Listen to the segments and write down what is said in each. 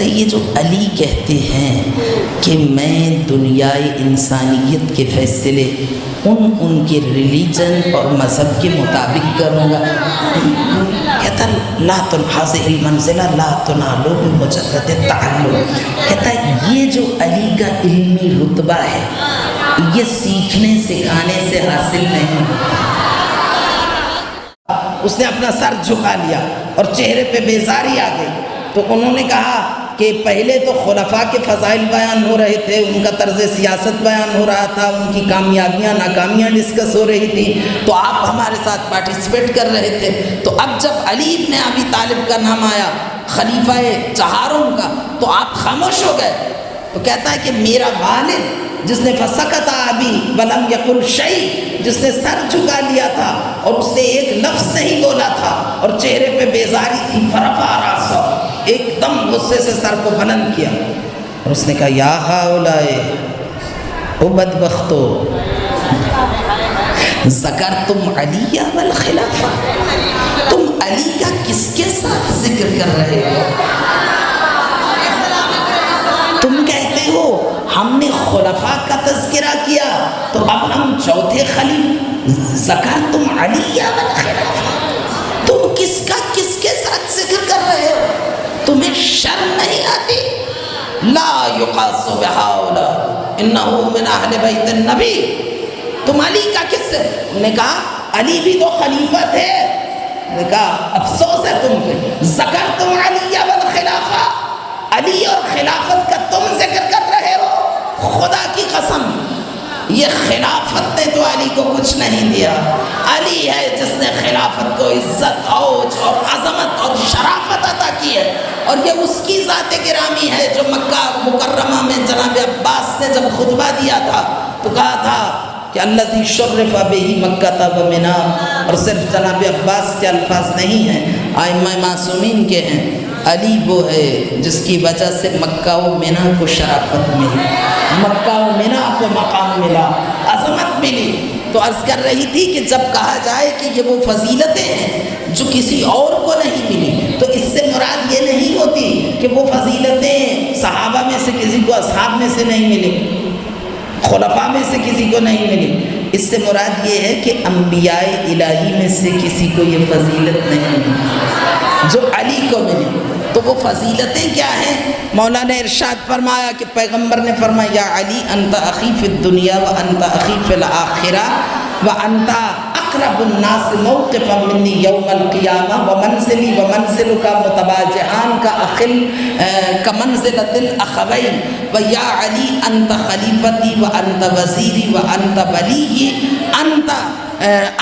کہتے ہیں یہ جو علی کہتے ہیں کہ میں دنیائے انسانیت کے فیصلے ان کے ریلیجن اور مذہب کے مطابق کروں گا، کہتا لا تنحاظ المنزلہ لا تنالو بمجرد تعلق، کہتا ہے یہ جو علی کا علمی رتبہ ہے یہ سیکھنے سکھانے سے حاصل نہیں۔ اس نے اپنا سر جھکا لیا اور چہرے پہ بیزاری آ گئی، تو انہوں نے کہا کہ پہلے تو خلفاء کے فضائل بیان ہو رہے تھے، ان کا طرز سیاست بیان ہو رہا تھا، ان کی کامیابیاں ناکامیاں ڈسکس ہو رہی تھی، تو آپ ہمارے ساتھ پارٹیسپیٹ کر رہے تھے، تو اب جب علی ابن ابی طالب کا نام آیا خلیفہ چہاروں کا تو آپ خاموش ہو گئے۔ تو کہتا ہے کہ میرا والد جس نے فسکت ابی ولم یقل شیء، جس نے سر جھکا لیا تھا اور اس سے ایک لفظ نہیں بولا تھا اور چہرے پہ بیزاری تھی، فرفع راسہ، ایک دم غصے سے سر کو بلند کیا اور اس نے کہا یا ہؤلاء او بدبختو ذکرتم علی والخلافہ، تم علی کا کس کے ساتھ ذکر کر رہے ہو؟ تم کہتے ہو ہم نے خلفاء کا تذکرہ کیا تو اب ہم چوتھے خلیفہ، ذکرتم علی والخلافہ، تم کس کے ساتھ ذکر کر رہے ہو؟ تمہیں شرم نہیں آتی؟ لا یقاس بہؤلاء انہ من اہل بیت النبی، تم علی کا کس سے؟ انہوں نے کہا علی بھی تو خلیفہ تھے، انہوں نے کہا افسوس ہے تم پہ، ذکرتم علی والخلافہ، علی اور خلافت کا تم ذکر کر رہے ہو؟ خدا کی قسم یہ خلافت نے تو علی کو کچھ نہیں دیا، علی ہے جس نے خلافت کو عزت، اوج اور عظمت اور شرافت عطا کی ہے، اور یہ اس کی ذات گرامی ہے جو مکہ مکرمہ میں جناب عباس نے جب خطبہ دیا تھا تو کہا تھا کہ الذی شرف بہ مکہ و منی، اور صرف جناب عباس کے الفاظ نہیں ہیں، ائمہ معصومین کے ہیں، علی وہ ہے جس کی وجہ سے مکہ و منی کو شرافت ملی، مکہ و منی کو مقام ملا، عظمت ملی۔ تو عرض کر رہی تھی کہ جب کہا جائے کہ یہ وہ فضیلتیں ہیں جو کسی اور کو نہیں ملی تو اس سے مراد یہ نہیں ہوتی کہ وہ فضیلتیں صحابہ میں سے کسی کو، اصحاب میں سے نہیں ملی، خلفاء میں سے کسی کو نہیں ملی، اس سے مراد یہ ہے کہ انبیاء الہی میں سے کسی کو یہ فضیلت نہیں ملی جو علی کو ملی۔ تو وہ فضیلتیں کیا ہیں؟ مولا نے ارشاد فرمایا کہ پیغمبر نے فرمایا یا علی انت اخی فی الدنیا و انت اخی فی الآخرہ و انت اقرب الناس موقفا منی یوم القیامہ و منزلی و منزلک متباجعان کا منزلۃ الاخوین و یا علی انت خلیفتی و انت وزیری و انت ولی،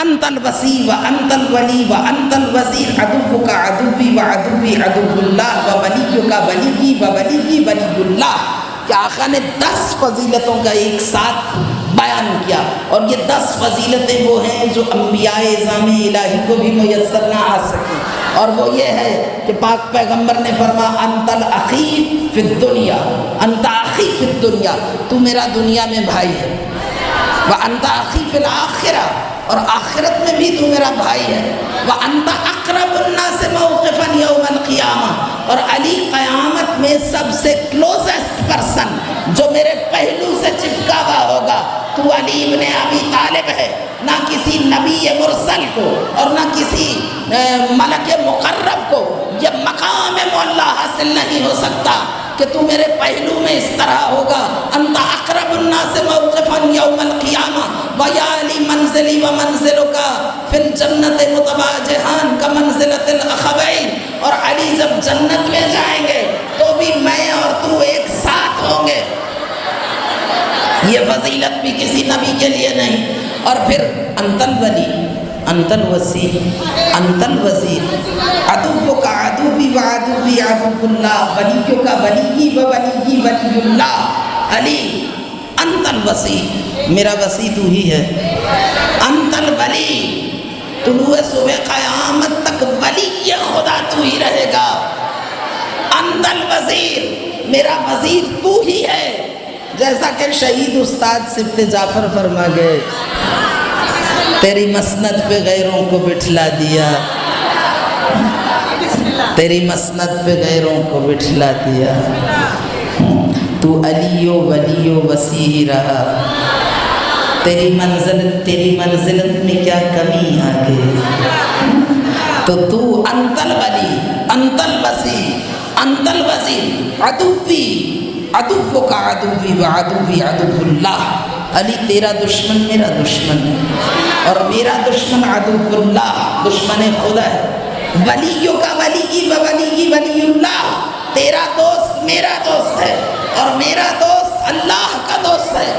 انت الوسی و انت الولی و انت الوزیر، عدوک عدوی و عدوی عدو اللہ و ولیک ولی و ولی ولی اللہ۔ کہ آقا نے 10 فضیلتوں کا ایک ساتھ بیان کیا، اور یہ 10 فضیلتیں وہ ہیں جو انبیاء اعظام الہی کو بھی میسر نہ آ سکیں، اور وہ یہ ہے کہ پاک پیغمبر نے فرمایا انت الاخی فی الدنیا، انت اخی فی الدنیا، تو میرا دنیا میں بھائی ہے، وانت اخی فی الآخرہ، اور آخرت میں بھی تو میرا بھائی ہے، وانت اقرب الناس موقفا یوم القیامہ، اور علی قیامت میں سب سے کلوزسٹ پرسن جو میرے پہلو سے چپکا ہوا ہوگا، تو علی ابن ابی طالب ہے، نہ کسی نبی مرسل کو اور نہ کسی ملک مقرب کو یہ مقام معلیٰ حاصل نہیں ہو سکتا کہ تو میرے پہلو میں اس طرح ہوگا، انت اقرب الناس موقفا یوم القیامہ ویا علی منزلی و منزلک فی الجنت متباجعان کا منزلۃ الاخوین، اور علی جب جنت میں جائیں گے تو بھی میں اور تو ایک ساتھ ہوں گے۔ یہ فضیلت بھی کسی نبی کے لیے نہیں۔ اور پھر انت الولی انت الوسی انت الوزیر، عدوک عدوی و عدوی عدو اللہ، ولیک ولی و ولی ولی اللہ۔ علی انت الوسی، میرا وسی تو ہی ہے، انت الولی، طلوع صبح قیامت تک ولی خدا تو ہی رہے گا، انت الوزیر، میرا وزیر تو ہی ہے، جیسا کہ شہید استاد صفت جعفر فرما گئے تیری مسند پہ غیروں کو بٹھلا دیا، تیری مسند پہ غیروں کو بٹھلا دیا، تو علی و ولی و وسیع رہا، تیری منزلت میں کیا کمی آ گئی؟ تو انتل ولی انتل وسیع انتل وزیر عدوی عدو کا عدوی و عدوی عدو اللہ، علی تیرا دشمن میرا دشمن ہے اور میرا دشمن عدو اللہ، دشمن خدا ہے، ولیوں کا ولی و ولی ولی اللہ، تیرا دوست میرا دوست ہے اور میرا دوست اللہ کا دوست ہے۔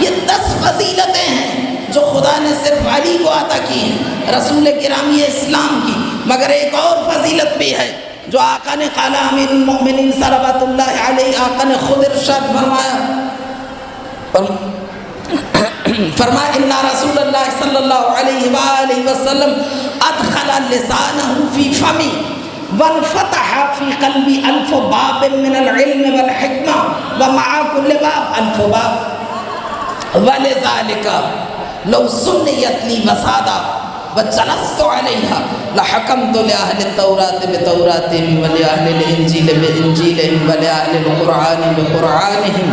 یہ 10 فضیلتیں ہیں جو خدا نے صرف علی کو عطا کی ہیں، رسول گرامی اسلام کی۔ مگر ایک اور فضیلت بھی ہے جو آقا نے قال امیر المؤمنین صلوات اللہ علیہ، آقا نے خود ارشاد فرمایا ان رسول اللہ صلی اللہ علیہ وآلہ وسلم ادخل لسانہ فی فمی وانفتح فی قلبی الف باب من العلم والحکمہ ومع کل باب الف باب ولذالک لو سنیت لی وسادہ وجلست علیہا لحکمت لأہل التوراة بتوراتهم ولأہل الانجیل بانجیلهم ولأہل القرآن بقرآنهم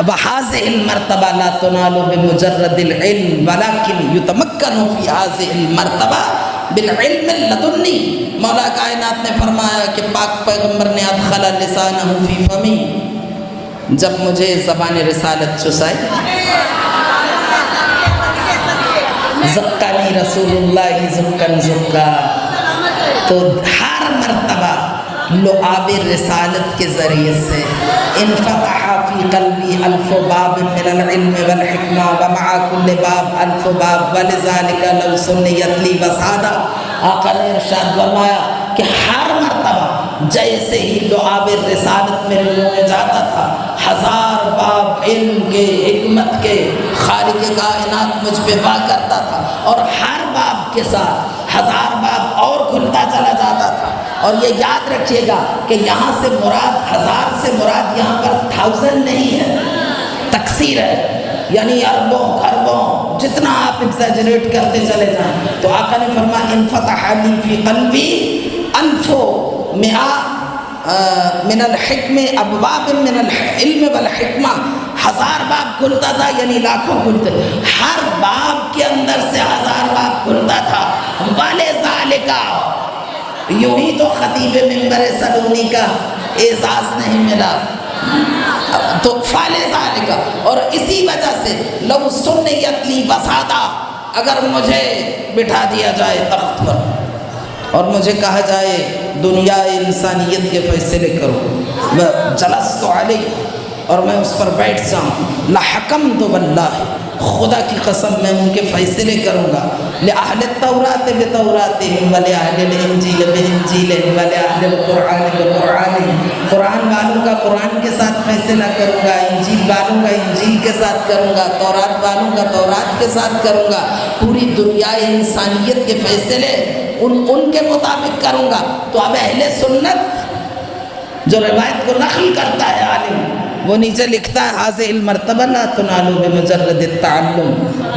وهذه المرتبہ لا تنال بمجرد العلم ولكن يتمكن في هذه المرتبہ بالعلم اللدنی۔ مولا کائنات نے فرمایا کہ پاک پیغمبر نے ادخل لسانہ فی فمی، جب مجھے زبان رسالت چسائی، زکانی رسول اللہ زکن زکا، تو ہر مرتبہ لعاب رسالت کے ذریعے سے انفتح فی قلبی الف باب من العلم والحکمہ ومع کل باب الف باب ولذالک لو سنیت لی وسادہ۔ آقا نے ارشاد فرمایا کہ ہر مرتبہ جیسے ہی لعاب رسالت میرے منہ میں جاتا تھا، 1000 باب علم کے حکمت کے خالق کائنات مجھ پہ با کرتا تھا، اور ہر باب کے ساتھ 1000 باب اور کھلتا چلا جاتا تھا۔ اور یہ یاد رکھیے گا کہ یہاں سے مراد 1000 سے مراد یہاں پر 1000 نہیں ہے، تکثیر ہے، یعنی اربوں خربوں جتنا آپ ایگزیجریٹ کرتے چلے جائیں۔ تو آقا نے فرمایا انفتح لی فی قلبی انفو مئا من الحکم ابواب من العلم والحکمہ، 1000 باب کھلتا تھا، یعنی لاکھوں کھلتے، ہر باب کے اندر سے 1000 باب کھلتا تھا۔ وَلِذَالِكَ، یوں ہی تو خطیب منبر سلونی کا اعزاز نہیں ملا، تو فَلِذَالِكَ، اور اسی وجہ سے لو سنیت لی وسادہ، اگر مجھے بٹھا دیا جائے تخت پر اور مجھے کہا جائے دنیا انسانیت کے فیصلے کرو، جلست علیہ، اور میں اس پر بیٹھ جاؤں، لحکمت واللہ، خدا کی قسم میں ان کے فیصلے کروں گا، لأہل التوراة بتوراتهم ولأہل الانجیل بانجیلهم ولأہل القرآن بقرآنهم، قرآن والوں کا قرآن کے ساتھ فیصلہ کروں گا، انجیل والوں کا انجیل کے ساتھ کروں گا، تورات والوں کا تورات کے ساتھ کروں گا، پوری دنیا انسانیت کے فیصلے ان کے مطابق کروں گا۔ تو اب اہل سنت جو روایت کو نقل کرتا ہے عالم، وہ نیچے لکھتا ہے حاضر المرتبہ لا تنال بمجرد التعلم۔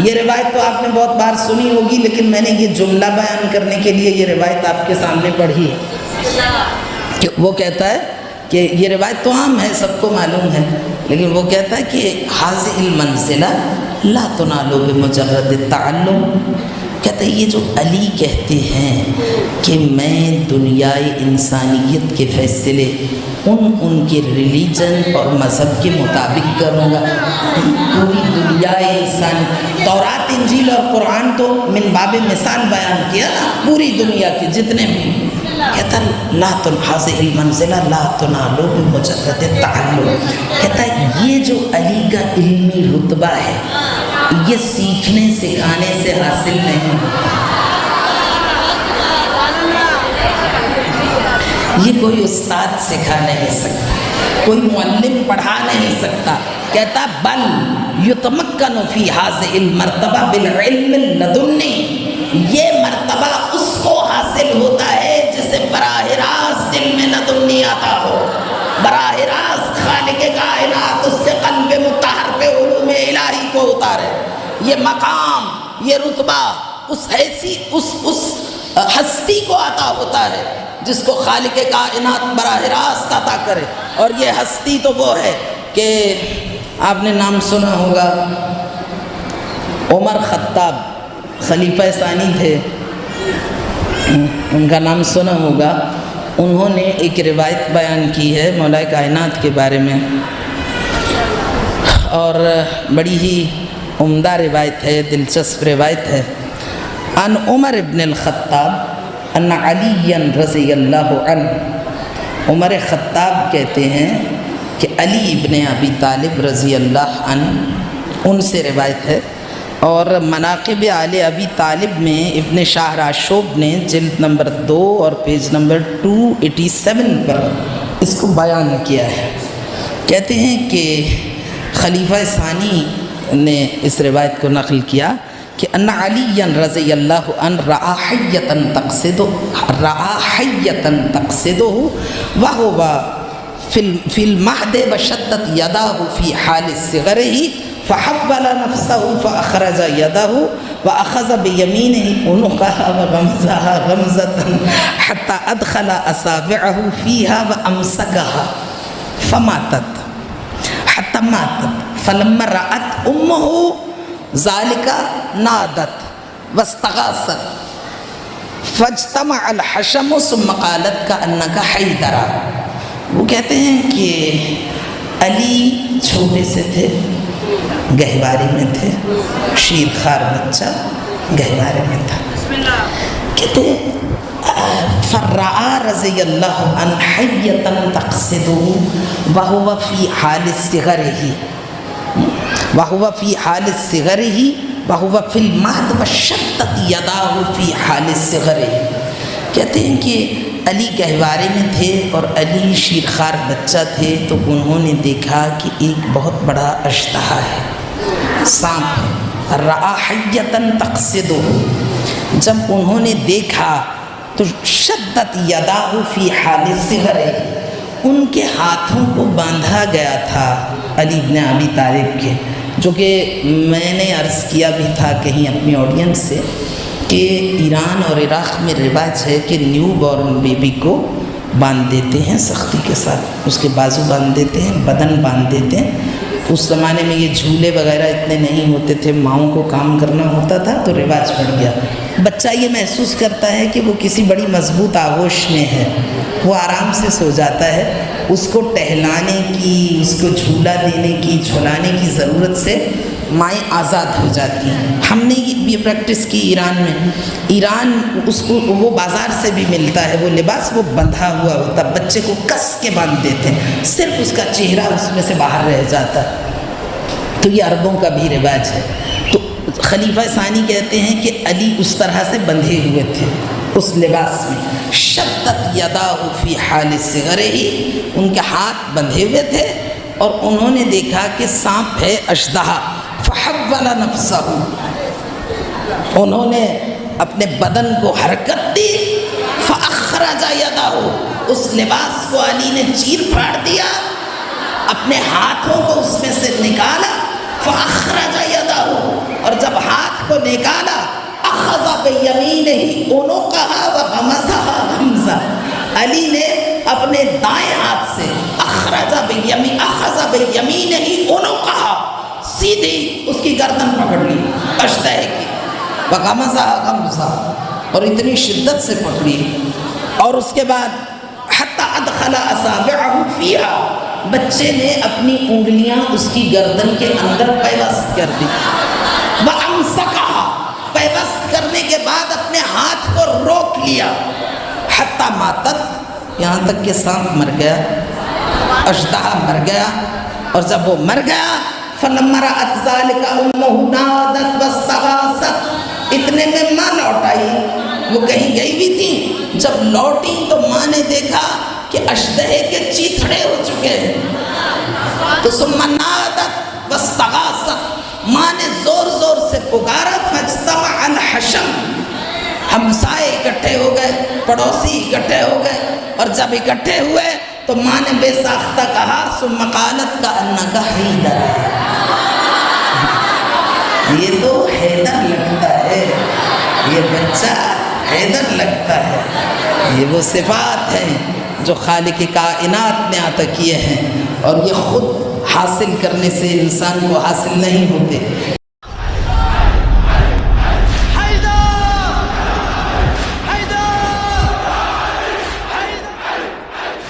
یہ روایت تو آپ نے بہت بار سنی ہوگی، لیکن میں نے یہ جملہ بیان کرنے کے لیے یہ روایت آپ کے سامنے پڑھی ہے کہ وہ کہتا ہے کہ یہ روایت تو عام ہے، سب کو معلوم ہے، لیکن وہ کہتا ہے کہ حاضر المنزلہ لا تنال بمجرد التعلم، کہتا ہے یہ جو علی کہتے ہیں کہ میں دنیائے انسانیت کے فیصلے ان کے ریلیجن اور مذہب کے مطابق کروں گا، پوری دنیائے انسان، تورات انجیل اور قرآن تو من باب مثال بیان کیا نا، پوری دنیا کے جتنے بھی، کہتا لا حاضر المنزلہ لا تنالو بمجرد التعلم، کہتا ہے یہ جو علی کا علمی رتبہ ہے یہ سیکھنے سکھانے سے حاصل نہیں، یہ کوئی استاد سکھا نہیں سکتا، کوئی معلم پڑھا نہیں سکتا، کہتا بل یتمکن فی هذه المرتبہ بالعلم اللدنی، یہ مرتبہ اس کو حاصل ہوتا ہے جسے براہ راست علم لدنی آتا ہو، براہ راست خالق کائنات اس کے قلب مطہر پہ علوم الہی کو اتارے۔ یہ مقام، یہ رتبہ اس ہستی کو عطا ہوتا ہے جس کو خالق کائنات براہ راست عطا کرے. اور یہ ہستی تو وہ ہے کہ آپ نے نام سنا ہوگا، عمر خطاب خلیفہ ثانی تھے، ان کا نام سنا ہوگا. انہوں نے ایک روایت بیان کی ہے مولا کائنات کے بارے میں، اور بڑی ہی عمدہ روایت ہے، دلچسپ روایت ہے. ان عمر ابن الخطاب ان علی رضی اللہ عنہ، عمر خطاب کہتے ہیں کہ علی ابن ابی طالب رضی اللہ عنہ ان سے روایت ہے. اور مناقب آل ابی طالب میں ابن شاہ راشوب نے جلد نمبر 2 اور پیج نمبر 287 پر اس کو بیان کیا ہے. کہتے ہیں کہ خلیفہ ثانی نے اس روایت کو نقل کیا کہ ان علی رضی اللہ عنہ رأى حیة تقصده وهو في المهد وشدت يداه في حال صغره فحول نفسه فأخرج يده وأخذ بيمينه عنقها وغمزها غمزة حتى أدخل أصابعه فيها وأمسكها فماتت حتى ماتت. فلما رأت أمه ذلك نادت واستغاثت فاجتمع الحشم ثم قالت كأنك حيدر. وہ کہتے ہیں کہ علی چھوٹے سے تھے، گہوارے میں تھے، شیر خوار بچہ گہوارے میں تھا. کہتے فرعا رضی اللہ عنہ حیۃ تقصده وهو في حال صغره وهو في حال صغره وهو في المهد وشدت يداه في حال صغره. کہتے ہیں کہ علی گہوارے میں تھے اور علی شیرخوار بچہ تھے، تو انہوں نے دیکھا کہ ایک بہت بڑا اشتہا ہے، سانپ ہے. رأى حیۃ تقصده، جب انہوں نے دیکھا تو شدت یداہ فی حال صغرہ، ان کے ہاتھوں کو باندھا گیا تھا علی بن ابی طالب کے. جو کہ میں نے عرض کیا بھی تھا کہیں اپنی آڈینس سے کہ ایران اور عراق میں رواج ہے کہ نیو بورن بیبی کو باندھ دیتے ہیں سختی کے ساتھ، اس کے بازو باندھ دیتے ہیں، بدن باندھ دیتے ہیں. اس زمانے میں یہ جھولے وغیرہ اتنے نہیں ہوتے تھے، ماؤں کو کام کرنا ہوتا تھا تو رواج پڑ گیا. بچہ یہ محسوس کرتا ہے کہ وہ کسی بڑی مضبوط آغوش میں ہے، وہ آرام سے سو جاتا ہے، اس کو ٹہلانے کی، اس کو جھولا دینے کی، جھولانے کی ضرورت سے مائیں آزاد ہو جاتی ہیں. ہم نے یہ پریکٹس کی ایران میں. ایران اس کو وہ بازار سے بھی ملتا ہے، وہ لباس وہ بندھا ہوا ہوتا، بچے کو کس کے باندھ دیتے ہیں، صرف اس کا چہرہ اس میں سے باہر رہ جاتا. تو یہ عربوں کا بھی رواج ہے. تو خلیفہ ثانی کہتے ہیں کہ علی اس طرح سے بندھے ہوئے تھے اس لباس میں. شدت یداہ فی حال صغرہ، ان کے ہاتھ بندھے ہوئے تھے اور انہوں نے دیکھا کہ سانپ ہے اشدہا. فحول نفسہ، انہوں نے اپنے بدن کو حرکت دی. فاخرج یدہ، اس لباس کو علی نے چیر پھاڑ دیا، اپنے ہاتھوں کو اس میں سے نکالا. فاخرج یدہ، اور جب ہاتھ کو نکالا اخذ بیمینہ عنقها وغمزها غمزہ، علی نے اپنے دائیں ہاتھ سے اخذ بیمینہ عنقها، سیدھی اس کی گردن پکڑ لی اشتہے کی. وغمزها غمزہ، اور اتنی شدت سے پکڑی. اور اس کے بعد حتی ادخل اصابعه فیہا، بچے نے اپنی انگلیاں اس کی گردن کے اندر پیوست کر دی. وَأَمْسَكَهَا، پیوست کرنے کے بعد اپنے ہاتھ کو روک لیا. حتی ماتت، یہاں تک کہ سانپ مر گیا، اشتہا مر گیا. اور جب وہ مر گیا فَلَمَّا رَأَتْ ذَلِكَ أُمُّهُ نَادَتْ وَاسْتَغَاثَتْ، اتنے میں ماں لوٹ آئی، وہ کہیں گئی بھی تھی. جب لوٹی تو ماں نے دیکھا کہ اشتہے کے چیتھڑے ہو چکے ہیں. تو ثُمَّ نَادَتْ وَاسْتَغَاثَتْ، ماں نے زور زور سے پکارا. فَاجْتَمَعَ الْحَشَمُ، ہمسائے اکٹھے ہو گئے، پڑوسی اکٹھے ہو گئے. اور جب اکٹھے ہوئے تو ماں نے بے ساختہ کہا ثُمَّ قَالَتْ كَأَنَّكَ حَيْدَرَ، یہ تو حیدر لگتا ہے، یہ بچہ حیدر لگتا ہے۔ یہ وہ صفات ہیں جو خالق کائنات نے عطا کیے ہیں، اور یہ خود حاصل کرنے سے انسان کو حاصل نہیں ہوتے،